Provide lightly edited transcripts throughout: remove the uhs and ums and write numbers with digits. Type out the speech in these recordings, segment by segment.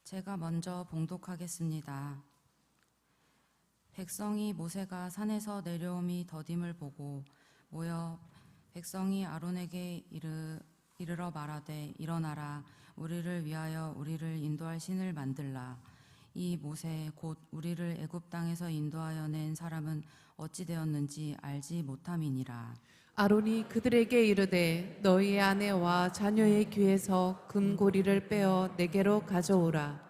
제가 먼저 봉독하겠습니다. 백성이 모세가 산에서 내려옴이 더딤을 보고 모여 백성이 아론에게 이르러 말하되 일어나라 우리를 위하여 우리를 인도할 신을 만들라. 이 모세 곧 우리를 애굽 땅에서 인도하여 낸 사람은 어찌 되었는지 알지 못함이니라. 아론이 그들에게 이르되 너희의 아내와 자녀의 귀에서 금고리를 빼어 내게로 가져오라.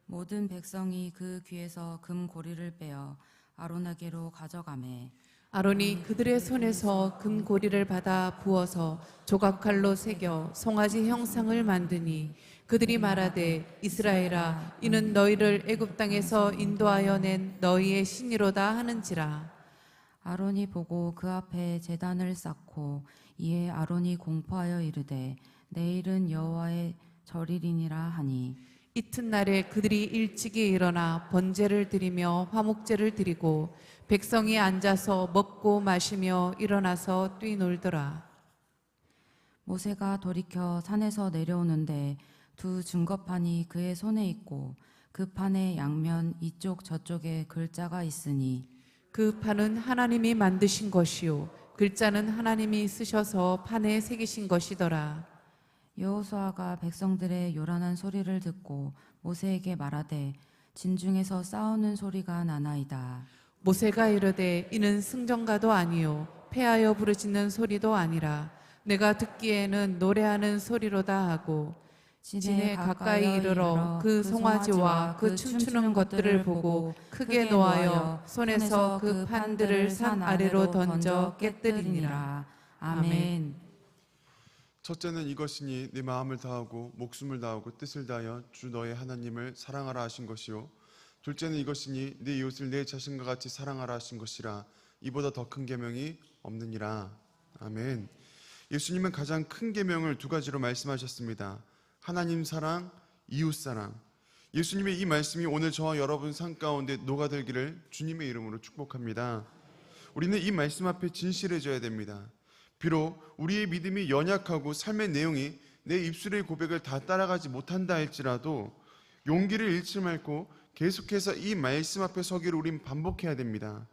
모든 백성이 그 귀에서 금고리를 빼어 아론에게로 가져가매 아론이 그들의 손에서 금고리를 받아 부어서 조각칼로 새겨 송아지 형상을 만드니 그들이 말하되 이스라엘아 이는 너희를 애굽 땅에서 인도하여 낸 너희의 신이로다 하는지라. 아론이 보고 그 앞에 제단을 쌓고 이에 아론이 공포하여 이르되 내일은 여호와의 절일이니라 하니 이튿날에 그들이 일찍이 일어나 번제를 드리며 화목제를 드리고 백성이 앉아서 먹고 마시며 일어나서 뛰놀더라. 모세가 돌이켜 산에서 내려오는데 두 증거판이 그의 손에 있고 그 판의 양면 이쪽 저쪽에 글자가 있으니 그 판은 하나님이 만드신 것이요 글자는 하나님이 쓰셔서 판에 새기신 것이더라. 여호수아가 백성들의 요란한 소리를 듣고 모세에게 말하되 진중에서 싸우는 소리가 나나이다. 모세가 이르되 이는 승전가도 아니요 패하여 부르짖는 소리도 아니라 내가 듣기에는 노래하는 소리로다 하고 진에 가까이 이르러 그 송아지와 그 춤추는 것들을 보고 크게 노하여 손에서 그 판들을 산 아래로 던져 깨뜨리니라. 아멘. 첫째는 이것이니 네 마음을 다하고 목숨을 다하고 뜻을 다하여 주 너의 하나님을 사랑하라 하신 것이요 둘째는 이것이니 네 이웃을 내 자신과 같이 사랑하라 하신 것이라. 이보다 더 큰 계명이 없느니라. 아멘. 예수님은 가장 큰 계명을 두 가지로 말씀하셨습니다. 하나님 사랑, 이웃 사랑. 예수님의 이 말씀이 오늘 저와 여러분 삶 가운데 녹아들기를 주님의 이름으로 축복합니다. 우리는 이 말씀 앞에 진실해져야 됩니다. 비록 우리의 믿음이 연약하고 삶의 내용이 내 입술의 고백을 다 따라가지 못한다 할지라도 용기를 잃지 말고 계속해서 이 말씀 앞에 서기를 우린 반복해야 됩니다.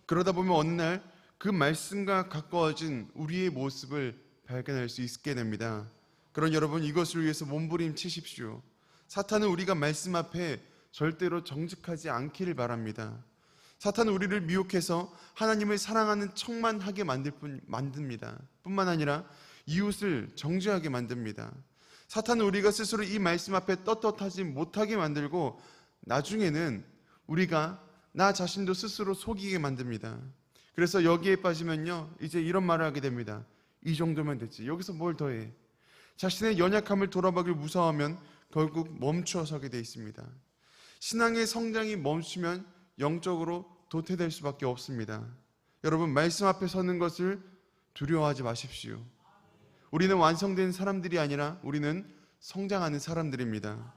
그러다 보면 어느 날 그 말씀과 가까워진 우리의 모습을 발견할 수 있게 됩니다. 그런 여러분, 이것을 위해서 몸부림치십시오. 사탄은 우리가 말씀 앞에 절대로 정직하지 않기를 바랍니다. 사탄은 우리를 미혹해서 하나님을 사랑하는 척만 하게 만듭니다. 뿐만 아니라 이웃을 정죄하게 만듭니다. 사탄은 우리가 스스로 이 말씀 앞에 떳떳하지 못하게 만들고 나중에는 우리가 나 자신도 스스로 속이게 만듭니다. 그래서 여기에 빠지면요, 이제 이런 말을 하게 됩니다. 이 정도면 됐지, 여기서 뭘 더해. 자신의 연약함을 돌아보길 무서워하면 결국 멈추어서게 돼 있습니다. 신앙의 성장이 멈추면 영적으로 도태될 수밖에 없습니다. 여러분, 말씀 앞에 서는 것을 두려워하지 마십시오. 우리는 완성된 사람들이 아니라 우리는 성장하는 사람들입니다.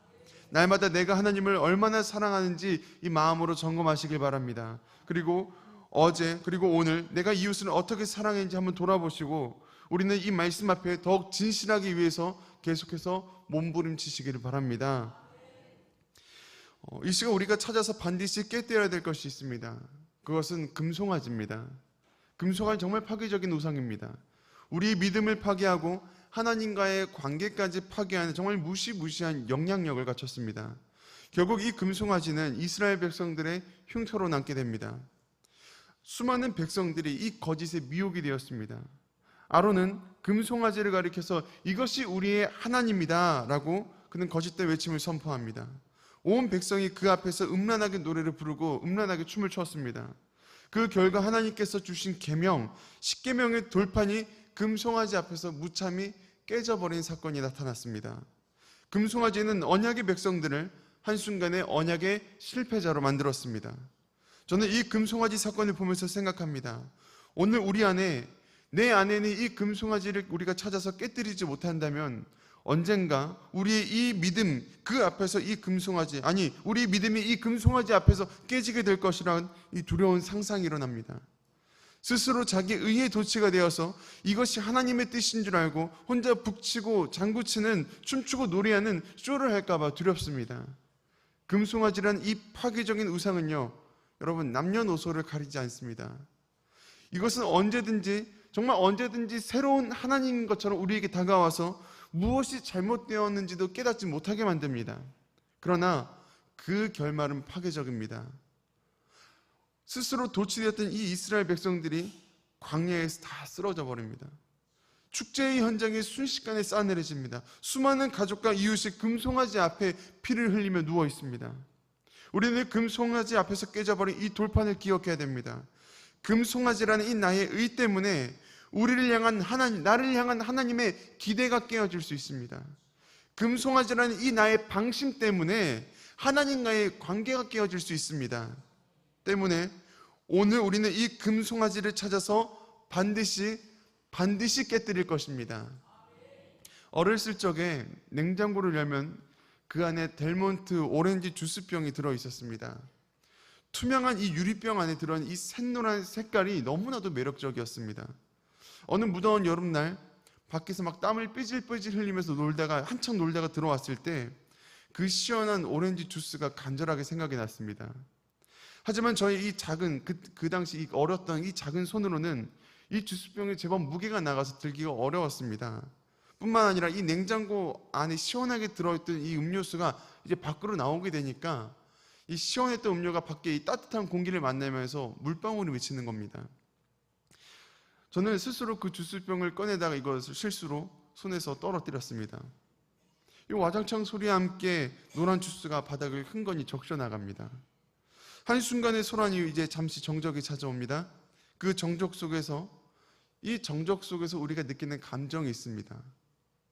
날마다 내가 하나님을 얼마나 사랑하는지 이 마음으로 점검하시길 바랍니다. 그리고 어제 그리고 오늘 내가 이웃을 어떻게 사랑했는지 한번 돌아보시고 우리는 이 말씀 앞에 더욱 진실하기 위해서 계속해서 몸부림치시기를 바랍니다. 이 시간 우리가 찾아서 반드시 깨뜨려야 될 것이 있습니다. 그것은 금송아지입니다. 금송아지 정말 파괴적인 우상입니다. 우리의 믿음을 파괴하고 하나님과의 관계까지 파괴하는 정말 무시무시한 영향력을 갖췄습니다. 결국 이 금송아지는 이스라엘 백성들의 흉터로 남게 됩니다. 수많은 백성들이 이 거짓에 미혹이 되었습니다. 아론은 금송아지를 가리켜서 이것이 우리의 하나님이다 라고 그는 거짓된 외침을 선포합니다. 온 백성이 그 앞에서 음란하게 노래를 부르고 음란하게 춤을 췄습니다. 그 결과 하나님께서 주신 계명, 10계명의 돌판이 금송아지 앞에서 무참히 깨져버린 사건이 나타났습니다. 금송아지는 언약의 백성들을 한순간에 언약의 실패자로 만들었습니다. 저는 이 금송아지 사건을 보면서 생각합니다. 오늘 우리 안에, 내 안에는 이 금송아지를 우리가 찾아서 깨뜨리지 못한다면 언젠가 우리의 이 믿음, 그 앞에서 이 금송아지, 아니 우리 믿음이 이 금송아지 앞에서 깨지게 될 것이라는 이 두려운 상상이 일어납니다. 스스로 자기 의의 도취가 되어서 이것이 하나님의 뜻인 줄 알고 혼자 북치고 장구치는, 춤추고 노래하는 쇼를 할까 봐 두렵습니다. 금송아지란 이 파괴적인 우상은요, 여러분 남녀노소를 가리지 않습니다. 이것은 언제든지, 정말 언제든지 새로운 하나님인 것처럼 우리에게 다가와서 무엇이 잘못되었는지도 깨닫지 못하게 만듭니다. 그러나 그 결말은 파괴적입니다. 스스로 도취되었던 이 이스라엘 백성들이 광야에서 다 쓰러져 버립니다. 축제의 현장에 순식간에 싸늘해집니다. 수많은 가족과 이웃이 금송아지 앞에 피를 흘리며 누워 있습니다. 우리는 금송아지 앞에서 깨져버린 이 돌판을 기억해야 됩니다. 금송아지라는 이 나의 의 때문에 우리를 향한 하나님, 나를 향한 하나님의 기대가 깨어질 수 있습니다. 금송아지라는 이 나의 방심 때문에 하나님과의 관계가 깨어질 수 있습니다. 때문에 오늘 우리는 이 금송아지를 찾아서 반드시 깨뜨릴 것입니다. 어렸을 적에 냉장고를 열면 그 안에 델몬트 오렌지 주스병이 들어 있었습니다. 투명한 이 유리병 안에 들어있는 이 샛노란 색깔이 너무나도 매력적이었습니다. 어느 무더운 여름날 밖에서 막 땀을 삐질삐질 흘리면서 한창 놀다가 들어왔을 때 그 시원한 오렌지 주스가 간절하게 생각이 났습니다. 하지만 저희 이 작은 그 당시 어렸던 이 작은 손으로는 이 주스병이 제법 무게가 나가서 들기가 어려웠습니다. 뿐만 아니라 이 냉장고 안에 시원하게 들어있던 이 음료수가 이제 밖으로 나오게 되니까 이 시원했던 음료가 밖에 이 따뜻한 공기를 만나면서 물방울이 맺히는 겁니다. 저는 스스로 그 주스병을 꺼내다가 이것을 실수로 손에서 떨어뜨렸습니다. 이 와장창 소리와 함께 노란 주스가 바닥을 흥건히 적셔나갑니다. 한순간의 소란이 이제 잠시 정적이 찾아옵니다. 그 정적 속에서 우리가 느끼는 감정이 있습니다.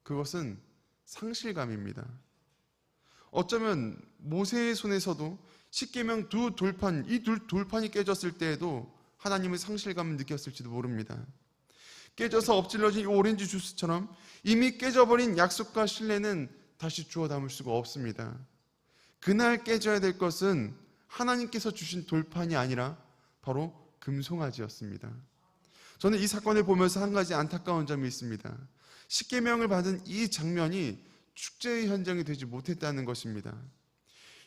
그것은 상실감입니다. 어쩌면 모세의 손에서도 십계명 두 돌판이 깨졌을 때에도 하나님의 상실감을 느꼈을지도 모릅니다. 깨져서 엎질러진 이 오렌지 주스처럼 이미 깨져버린 약속과 신뢰는 다시 주워 담을 수가 없습니다. 그날 깨져야 될 것은 하나님께서 주신 돌판이 아니라 바로 금송아지였습니다. 저는 이 사건을 보면서 한 가지 안타까운 점이 있습니다. 십계명을 받은 이 장면이 축제의 현장이 되지 못했다는 것입니다.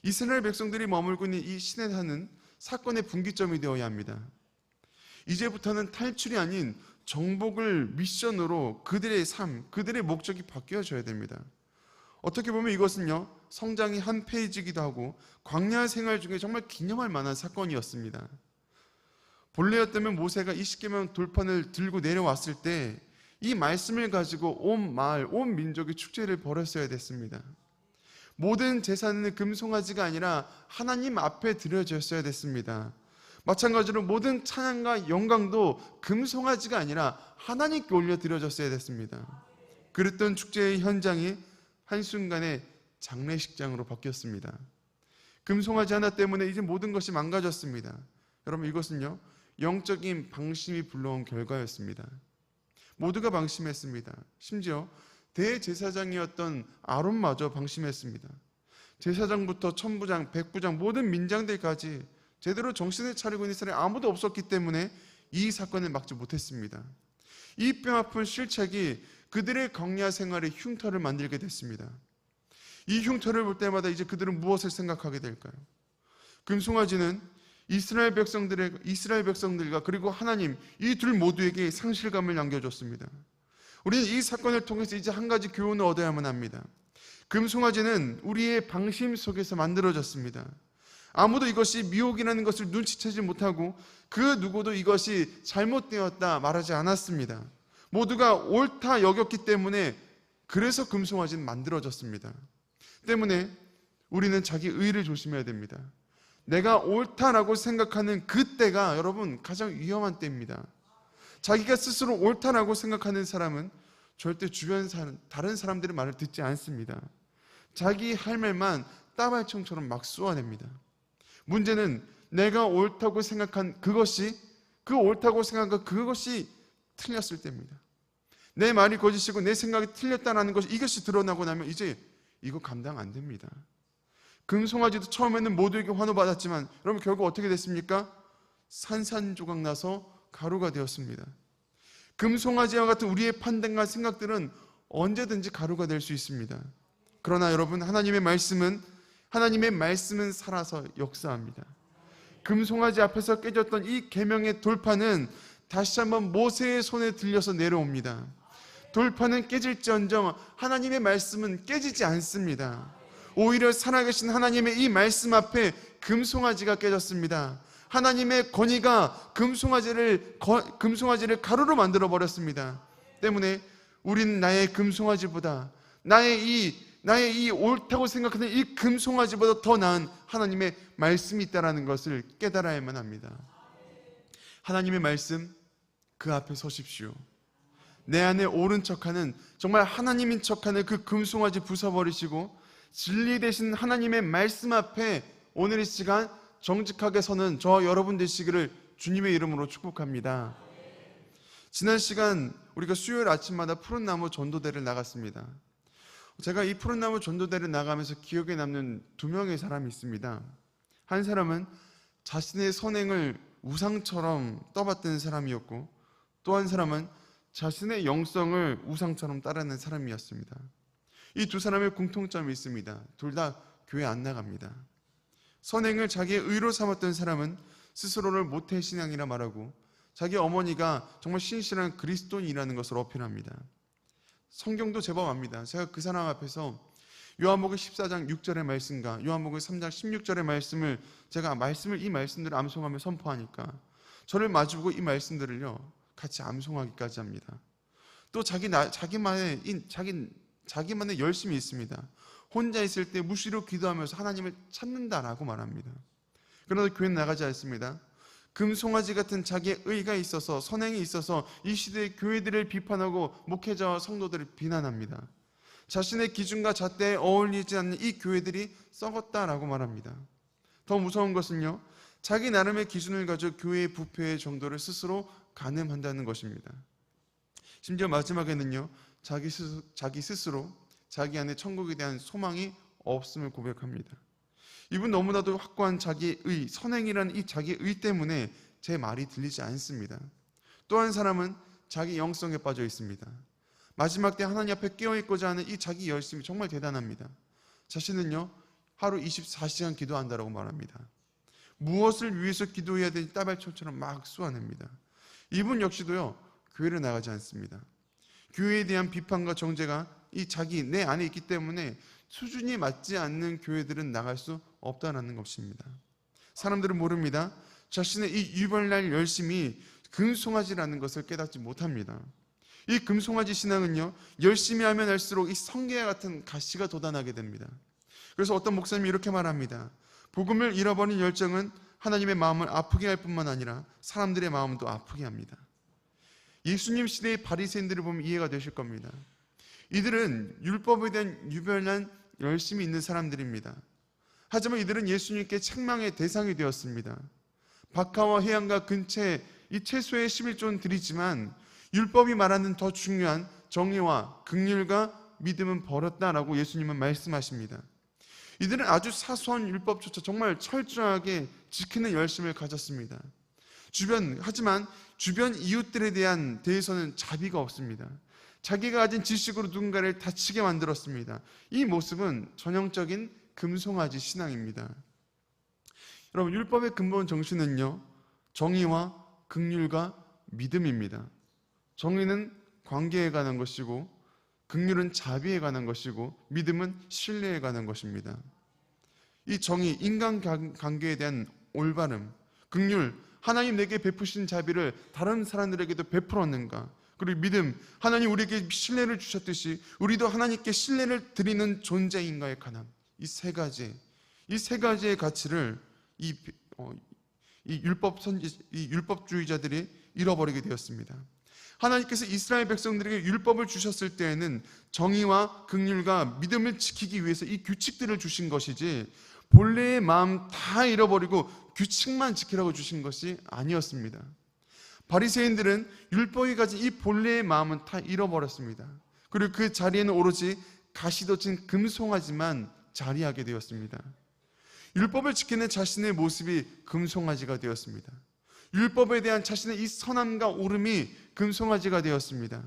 이스라엘 백성들이 머물고 있는 이 시내산은 사건의 분기점이 되어야 합니다. 이제부터는 탈출이 아닌 정복을 미션으로 그들의 삶, 그들의 목적이 바뀌어져야 됩니다. 어떻게 보면 이것은요, 성장의 한 페이지이기도 하고 광야 생활 중에 정말 기념할 만한 사건이었습니다. 본래였다면 모세가 이 십계명 돌판을 들고 내려왔을 때 이 말씀을 가지고 온 마을, 온 민족이 축제를 벌였어야 됐습니다. 모든 제사는 금송아지가 아니라 하나님 앞에 드려졌어야 됐습니다. 마찬가지로 모든 찬양과 영광도 금송아지가 아니라 하나님께 올려드려졌어야 됐습니다. 그랬던 축제의 현장이 한순간에 장례식장으로 바뀌었습니다. 금송아지 하나 때문에 이제 모든 것이 망가졌습니다. 여러분, 이것은요, 영적인 방심이 불러온 결과였습니다. 모두가 방심했습니다. 심지어 대제사장이었던 아론마저 방심했습니다. 제사장부터 천부장, 백부장, 모든 민장들까지 제대로 정신을 차리고 있는 사람이 아무도 없었기 때문에 이 사건을 막지 못했습니다. 이 뼈아픈 실책이 그들의 광야 생활의 흉터를 만들게 됐습니다. 이 흉터를 볼 때마다 이제 그들은 무엇을 생각하게 될까요? 금송아지는 이스라엘 백성들과 그리고 하나님, 이 둘 모두에게 상실감을 남겨줬습니다. 우리는 이 사건을 통해서 이제 한 가지 교훈을 얻어야만 합니다. 금송아지는 우리의 방심 속에서 만들어졌습니다. 아무도 이것이 미혹이라는 것을 눈치채지 못하고 그 누구도 이것이 잘못되었다 말하지 않았습니다. 모두가 옳다 여겼기 때문에 그래서 금송아지는 만들어졌습니다. 때문에 우리는 자기 의를 조심해야 됩니다. 내가 옳다라고 생각하는 그때가 여러분 가장 위험한 때입니다. 자기가 스스로 옳다라고 생각하는 사람은 절대 주변 다른 사람들의 말을 듣지 않습니다. 자기 할 말만 따발총처럼 막 쏘아냅니다. 문제는 내가 옳다고 생각한 그것이 틀렸을 때입니다. 내 말이 거짓이고 내 생각이 틀렸다는 이것이 드러나고 나면 이제 이거 감당 안 됩니다. 금송아지도 처음에는 모두에게 환호받았지만 여러분 결국 어떻게 됐습니까? 산산조각 나서 가루가 되었습니다. 금송아지와 같은 우리의 판단과 생각들은 언제든지 가루가 될 수 있습니다. 그러나 여러분, 하나님의 말씀은 하나님의 말씀은 살아서 역사합니다. 금송아지 앞에서 깨졌던 이 계명의 돌파는 다시 한번 모세의 손에 들려서 내려옵니다. 돌파는 깨질지언정 하나님의 말씀은 깨지지 않습니다. 오히려 살아계신 하나님의 이 말씀 앞에 금송아지가 깨졌습니다. 하나님의 권위가 금송아지를 가루로 만들어 버렸습니다. 때문에 우린 나의 금송아지보다 나의 이 옳다고 생각하는 이 금송아지보다 더 나은 하나님의 말씀이 있다는 것을 깨달아야만 합니다. 하나님의 말씀, 그 앞에 서십시오. 내 안에 옳은 척하는, 정말 하나님인 척하는 그 금송아지 부숴버리시고 진리 되신 하나님의 말씀 앞에 오늘 이 시간 정직하게 서는 저와 여러분 되시기를 주님의 이름으로 축복합니다. 지난 시간 우리가 수요일 아침마다 푸른나무 전도대를 나갔습니다. 제가 이 푸른나무 전도대를 나가면서 기억에 남는 두 명의 사람이 있습니다. 한 사람은 자신의 선행을 우상처럼 떠받드는 사람이었고, 또 한 사람은 자신의 영성을 우상처럼 따르는 사람이었습니다. 이 두 사람의 공통점이 있습니다. 둘 다 교회 안 나갑니다. 선행을 자기의 의로 삼았던 사람은 스스로를 모태신앙이라 말하고 자기 어머니가 정말 신실한 그리스도인이라는 것을 어필합니다. 성경도 제법 압니다. 제가 그 사람 앞에서 요한복음 14장 6절의 말씀과 요한복음 3장 16절의 말씀을 이 말씀들을 암송하며 선포하니까 저를 마주보고 이 말씀들을요 같이 암송하기까지 합니다. 또 자기만의 열심이 있습니다. 혼자 있을 때 무시로 기도하면서 하나님을 찾는다라고 말합니다. 그러나 교회는 나가지 않습니다. 금송아지 같은 자기의 의가 있어서, 선행이 있어서 이 시대의 교회들을 비판하고 목회자와 성도들을 비난합니다. 자신의 기준과 잣대에 어울리지 않는 이 교회들이 썩었다라고 말합니다. 더 무서운 것은요, 자기 나름의 기준을 가지고 교회의 부패의 정도를 스스로 가늠한다는 것입니다. 심지어 마지막에는요, 자기 스스로 자기 안에 천국에 대한 소망이 없음을 고백합니다. 이분 너무나도 확고한 자기의 의, 선행이라는 이 자기의 의 때문에 제 말이 들리지 않습니다. 또 한 사람은 자기 영성에 빠져 있습니다. 마지막 때 하나님 앞에 깨어있고자 하는 이 자기 열심이 정말 대단합니다. 자신은요, 하루 24시간 기도한다라고 말합니다. 무엇을 위해서 기도해야 되는지 따발총처럼 막 쏘아냅니다. 이분 역시도요, 교회를 나가지 않습니다. 교회에 대한 비판과 정죄가 내 안에 있기 때문에 수준이 맞지 않는 교회들은 나갈 수 없다는 것입니다. 사람들은 모릅니다. 자신의 이 유별날 열심이 금송아지라는 것을 깨닫지 못합니다. 이 금송아지 신앙은요, 열심히 하면 할수록 이 성게와 같은 가시가 돋아나게 됩니다. 그래서 어떤 목사님이 이렇게 말합니다. 복음을 잃어버린 열정은 하나님의 마음을 아프게 할 뿐만 아니라 사람들의 마음도 아프게 합니다. 예수님 시대의 바리새인들을 보면 이해가 되실 겁니다. 이들은 율법에 대한 유별난 열심이 있는 사람들입니다. 하지만 이들은 예수님께 책망의 대상이 되었습니다. 박하와 해안가 근처에 이 채소의 11조는 드리지만 율법이 말하는 더 중요한 정의와 긍휼과 믿음은 버렸다라고 예수님은 말씀하십니다. 이들은 아주 사소한 율법조차 정말 철저하게 지키는 열심을 가졌습니다. 하지만 주변 이웃들에 대해서는 자비가 없습니다. 자기가 가진 지식으로 누군가를 다치게 만들었습니다. 이 모습은 전형적인 금송아지 신앙입니다. 여러분, 율법의 근본 정신은요, 정의와 긍휼과 믿음입니다. 정의는 관계에 관한 것이고, 긍휼은 자비에 관한 것이고, 믿음은 신뢰에 관한 것입니다. 이 정의, 인간관계에 대한 올바름, 긍휼, 하나님 내게 베푸신 자비를 다른 사람들에게도 베풀었는가? 그리고 믿음, 하나님 우리에게 신뢰를 주셨듯이 우리도 하나님께 신뢰를 드리는 존재인가에 관한 이 세 가지의 가치를 이 율법주의자들이 잃어버리게 되었습니다. 하나님께서 이스라엘 백성들에게 율법을 주셨을 때에는 정의와 긍휼과 믿음을 지키기 위해서 이 규칙들을 주신 것이지 본래의 마음 다 잃어버리고 규칙만 지키라고 주신 것이 아니었습니다. 바리새인들은 율법이 가진 이 본래의 마음은 다 잃어버렸습니다. 그리고 그 자리에는 오로지 가시돋친 금송아지만 자리하게 되었습니다. 율법을 지키는 자신의 모습이 금송아지가 되었습니다. 율법에 대한 자신의 이 선함과 오름이 금송아지가 되었습니다.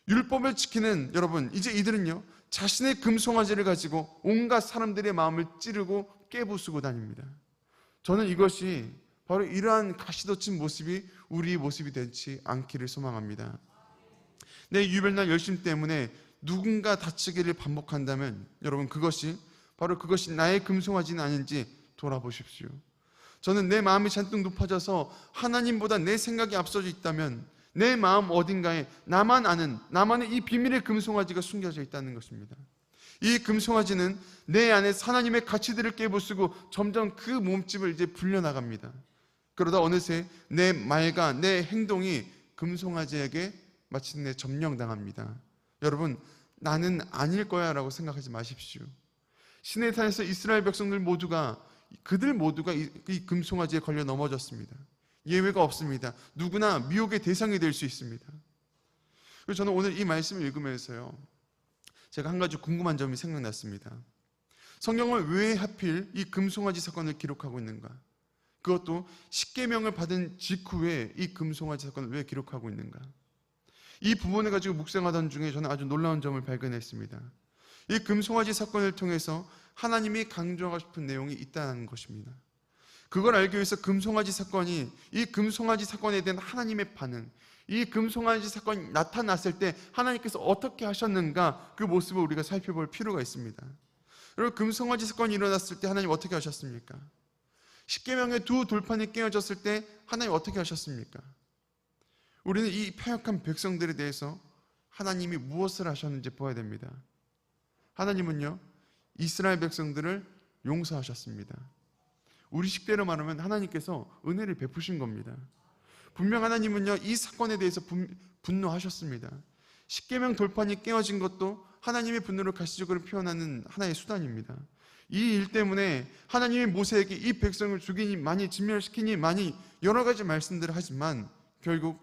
율법을 지키는 여러분, 이제 이들은요, 자신의 금송아지를 가지고 온갖 사람들의 마음을 찌르고 깨부수고 다닙니다. 저는 이것이 바로 이러한 가시돋친 모습이 우리의 모습이 되지 않기를 소망합니다. 내 유별날 열심 때문에 누군가 다치기를 반복한다면 여러분 그것이 나의 금송아지는 아닌지 돌아보십시오. 저는 내 마음이 잔뜩 높아져서 하나님보다 내 생각이 앞서져 있다면 내 마음 어딘가에 나만의 이 비밀의 금송아지가 숨겨져 있다는 것입니다. 이 금송아지는 내 안에 하나님의 가치들을 깨부수고 점점 그 몸집을 이제 불려나갑니다. 그러다 어느새 내 말과 내 행동이 금송아지에게 마침내 점령당합니다. 여러분, 나는 아닐 거야 라고 생각하지 마십시오. 시내산에서 이스라엘 백성들 모두가 이 금송아지에 걸려 넘어졌습니다. 예외가 없습니다. 누구나 미혹의 대상이 될 수 있습니다. 그래서 저는 오늘 이 말씀을 읽으면서요, 제가 한 가지 궁금한 점이 생각났습니다. 성경을 왜 하필 이 금송아지 사건을 기록하고 있는가? 그것도 십계명을 받은 직후에 이 금송아지 사건을 왜 기록하고 있는가? 이 부분을 가지고 묵상하던 중에 저는 아주 놀라운 점을 발견했습니다. 이 금송아지 사건을 통해서 하나님이 강조하고 싶은 내용이 있다는 것입니다. 그걸 알기 위해서 이 금송아지 사건에 대한 하나님의 반응, 이 금송아지 사건이 나타났을 때 하나님께서 어떻게 하셨는가, 그 모습을 우리가 살펴볼 필요가 있습니다. 여러분, 금송아지 사건이 일어났을 때 하나님 어떻게 하셨습니까? 십계명의 두 돌판이 깨어졌을 때 하나님 어떻게 하셨습니까? 우리는 이 패역한 백성들에 대해서 하나님이 무엇을 하셨는지 보아야 됩니다. 하나님은요, 이스라엘 백성들을 용서하셨습니다. 우리 식대로 말하면 하나님께서 은혜를 베푸신 겁니다. 분명 하나님은요, 이 사건에 대해서 분노하셨습니다. 십계명 돌판이 깨어진 것도 하나님의 분노를 가시적으로 표현하는 하나의 수단입니다. 이 일 때문에 하나님이 모세에게 이 백성을 죽이니 많이 진멸시키니 많이 여러 가지 말씀들을 하지만 결국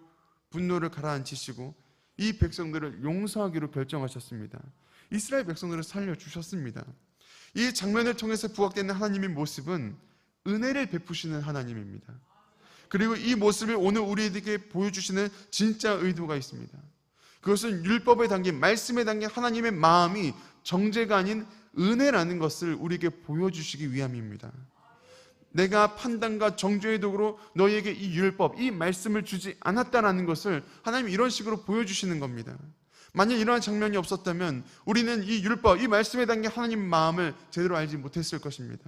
분노를 가라앉히시고 이 백성들을 용서하기로 결정하셨습니다. 이스라엘 백성들을 살려주셨습니다. 이 장면을 통해서 부각되는 하나님의 모습은 은혜를 베푸시는 하나님입니다. 그리고 이 모습을 오늘 우리에게 보여주시는 진짜 의도가 있습니다. 그것은 율법에 담긴, 말씀에 담긴 하나님의 마음이 정죄가 아닌 은혜라는 것을 우리에게 보여주시기 위함입니다. 내가 판단과 정죄의 도구로 너희에게 이 율법, 이 말씀을 주지 않았다라는 것을 하나님이 이런 식으로 보여주시는 겁니다. 만약 이러한 장면이 없었다면 우리는 이 율법, 이 말씀에 담긴 하나님의 마음을 제대로 알지 못했을 것입니다.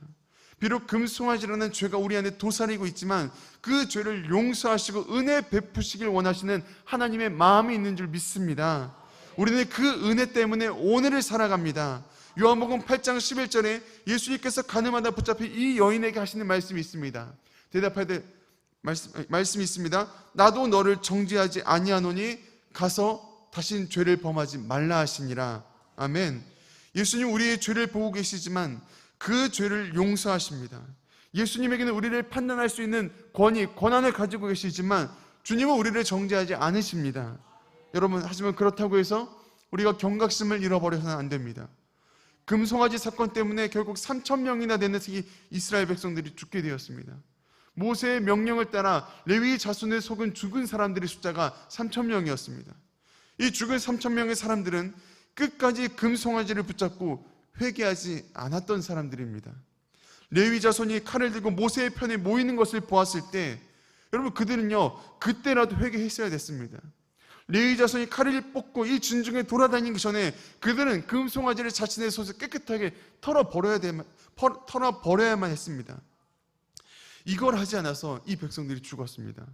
비록 금송아지라는 죄가 우리 안에 도사리고 있지만 그 죄를 용서하시고 은혜 베푸시길 원하시는 하나님의 마음이 있는 줄 믿습니다. 우리는 그 은혜 때문에 오늘을 살아갑니다. 요한복음 8장 11절에 예수님께서 가늠하다 붙잡힌 이 여인에게 하시는 말씀이 있습니다. 대답할 때 말씀이 있습니다. 나도 너를 정죄하지 아니하노니 가서 다신 죄를 범하지 말라 하시니라. 아멘. 예수님 우리의 죄를 보고 계시지만 그 죄를 용서하십니다. 예수님에게는 우리를 판단할 수 있는 권한을 가지고 계시지만 주님은 우리를 정죄하지 않으십니다. 여러분, 하지만 그렇다고 해서 우리가 경각심을 잃어버려서는 안 됩니다. 금송아지 사건 때문에 결국 3,000명이나 되는 이스라엘 백성들이 죽게 되었습니다. 모세의 명령을 따라 레위 자손의 속은 죽은 사람들의 숫자가 3,000명이었습니다. 이 죽은 3,000명의 사람들은 끝까지 금송아지를 붙잡고 회개하지 않았던 사람들입니다. 레위 자손이 칼을 들고 모세의 편에 모이는 것을 보았을 때 여러분, 그들은요 그때라도 회개했어야 됐습니다. 레위 자손이 칼을 뽑고 이 진중에 돌아다니기 전에 그들은 금송아지를 자신의 손에서 깨끗하게 털어버려야만 했습니다. 이걸 하지 않아서 이 백성들이 죽었습니다.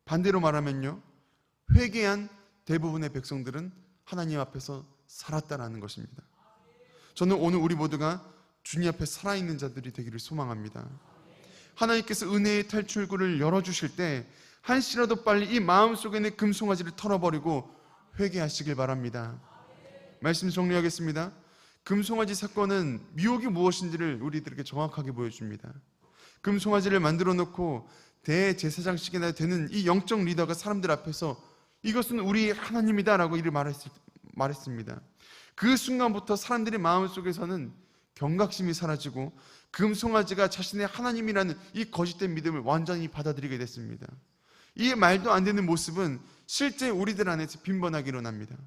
반대로 말하면요, 회개한 대부분의 백성들은 하나님 앞에서 살았다라는 것입니다. 저는 오늘 우리 모두가 주님 앞에 살아있는 자들이 되기를 소망합니다. 하나님께서 은혜의 탈출구를 열어주실 때 한시라도 빨리 이 마음속에 있는 금송아지를 털어버리고 회개하시길 바랍니다. 말씀 정리하겠습니다. 금송아지 사건은 미혹이 무엇인지를 우리들에게 정확하게 보여줍니다. 금송아지를 만들어 놓고 대제사장식이나 되는 이 영적 리더가 사람들 앞에서 이것은 우리 하나님이다라고 이를 말했습니다. 그 순간부터 사람들의 마음속에서는 경각심이 사라지고 금송아지가 자신의 하나님이라는 이 거짓된 믿음을 완전히 받아들이게 됐습니다. 이 말도 안 되는 모습은 실제 우리들 안에서 빈번하게 일어납니다.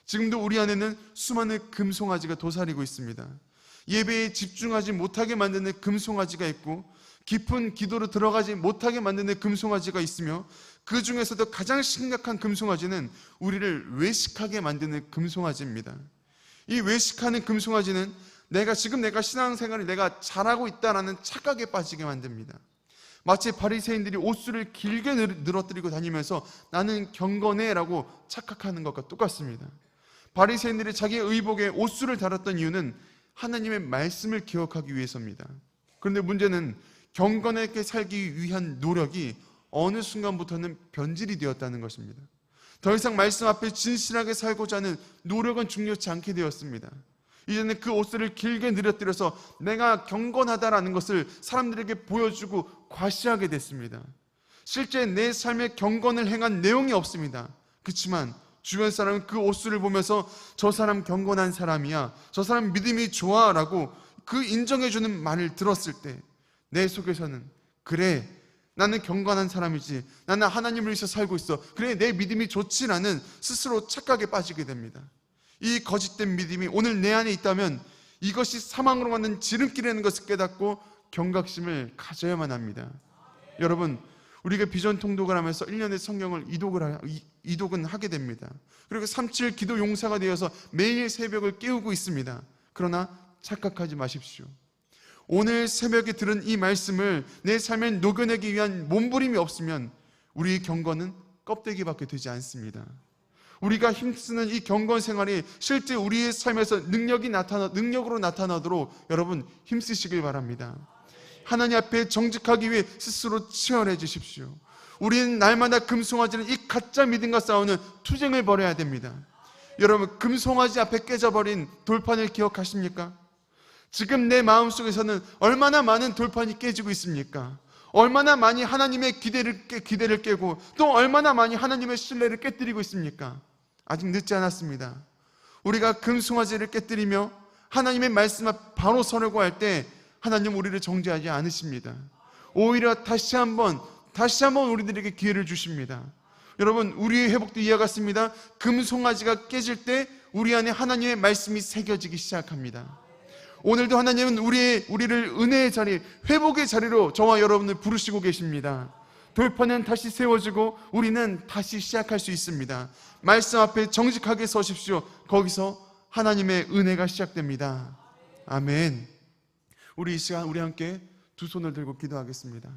지금도 우리 안에는 수많은 금송아지가 도사리고 있습니다. 예배에 집중하지 못하게 만드는 금송아지가 있고, 깊은 기도로 들어가지 못하게 만드는 금송아지가 있으며, 그 중에서도 가장 심각한 금송아지는 우리를 외식하게 만드는 금송아지입니다. 이 외식하는 금송아지는 내가 신앙생활을 내가 잘하고 있다라는 착각에 빠지게 만듭니다. 마치 바리새인들이 옷수를 길게 늘어뜨리고 다니면서 나는 경건해라고 착각하는 것과 똑같습니다. 바리새인들이 자기의 의복에 옷수를 달았던 이유는 하나님의 말씀을 기억하기 위해서입니다. 그런데 문제는 경건하게 살기 위한 노력이 어느 순간부터는 변질이 되었다는 것입니다. 더 이상 말씀 앞에 진실하게 살고자 하는 노력은 중요치 않게 되었습니다. 이제는 그 옷을 길게 늘어뜨려서 내가 경건하다라는 것을 사람들에게 보여주고 과시하게 됐습니다. 실제 내 삶의 경건을 행한 내용이 없습니다. 그렇지만 주변 사람은 그 옷수를 보면서 저 사람 경건한 사람이야, 저 사람 믿음이 좋아 라고 그 인정해주는 말을 들었을 때 내 속에서는 그래, 나는 경건한 사람이지, 나는 하나님을 위해서 살고 있어, 그래 내 믿음이 좋지라는 스스로 착각에 빠지게 됩니다. 이 거짓된 믿음이 오늘 내 안에 있다면 이것이 사망으로 가는 지름길이라는 것을 깨닫고 경각심을 가져야만 합니다. 여러분, 우리가 비전 통독을 하면서 1년의 성경을 이독은 하게 됩니다. 그리고 3.7 기도 용사가 되어서 매일 새벽을 깨우고 있습니다. 그러나 착각하지 마십시오. 오늘 새벽에 들은 이 말씀을 내 삶에 녹여내기 위한 몸부림이 없으면 우리의 경건은 껍데기밖에 되지 않습니다. 우리가 힘쓰는 이 경건 생활이 실제 우리의 삶에서 능력으로 나타나도록 여러분 힘쓰시길 바랍니다. 하나님 앞에 정직하기 위해 스스로 치열해 주십시오. 우리는 날마다 금송아지는 이 가짜 믿음과 싸우는 투쟁을 벌여야 됩니다. 여러분, 금송아지 앞에 깨져버린 돌판을 기억하십니까? 지금 내 마음속에서는 얼마나 많은 돌판이 깨지고 있습니까? 얼마나 많이 하나님의 기대를 깨고 또 얼마나 많이 하나님의 신뢰를 깨뜨리고 있습니까? 아직 늦지 않았습니다. 우리가 금송아지를 깨뜨리며 하나님의 말씀 앞 바로 서려고 할 때 하나님 우리를 정죄하지 않으십니다. 오히려 다시 한번 우리들에게 기회를 주십니다. 여러분, 우리의 회복도 이와 같습니다. 금송아지가 깨질 때 우리 안에 하나님의 말씀이 새겨지기 시작합니다. 오늘도 하나님은 우리를 은혜의 자리, 회복의 자리로 저와 여러분을 부르시고 계십니다. 돌판은 다시 세워지고 우리는 다시 시작할 수 있습니다. 말씀 앞에 정직하게 서십시오. 거기서 하나님의 은혜가 시작됩니다. 아멘. 우리 이 시간 우리 함께 두 손을 들고 기도하겠습니다.